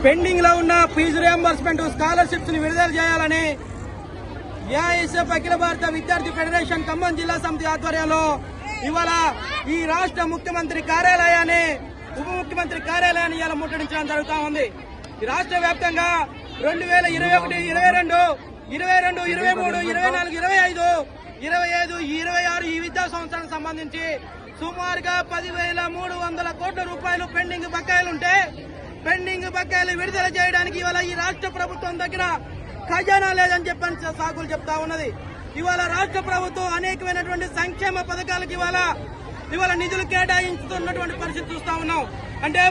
Pending లో ఉన్న fee reimbursement scholarships ని విడుదల చేయాలని ఏఐఎస్ఎఫ్ అఖిల భారత విద్యార్థి ఫెడరేషన్ ఖమ్మం జిల్లా సమితి ఆధ్వర్యంలో ఇవాళ ఈ రాష్ట్ర ముఖ్యమంత్రి కార్యాలయాన్ని ఉప ముఖ్యమంత్రి కార్యాలయాన్ని ఇవాళ ముట్టడించడం జరుగుతూ ఉంది. ఈ రాష్ట్ర వ్యాప్తంగా 2021, 22, 22, 23, 24, 25, 25, 26 ఈ విద్యా సంవత్సరానికి సంబంధించి సుమారుగా 10,300 కోట్ల రూపాయలు పెండింగ్ బకాయిలుంటే పెండింగ్ బకాయిలు విడుదల చేయడానికి ఇవాళ ఈ రాష్ట్ర ప్రభుత్వం దగ్గర ఖజానా లేదని చెప్పని సాకులు చెప్తా ఉన్నది. ఇవాళ రాష్ట్ర ప్రభుత్వం అనేకమైనటువంటి సంక్షేమ పథకాలకు ఇవాళ నిధులు కేటాయించుతున్నటువంటి పరిస్థితి చూస్తా ఉన్నాం. అంటే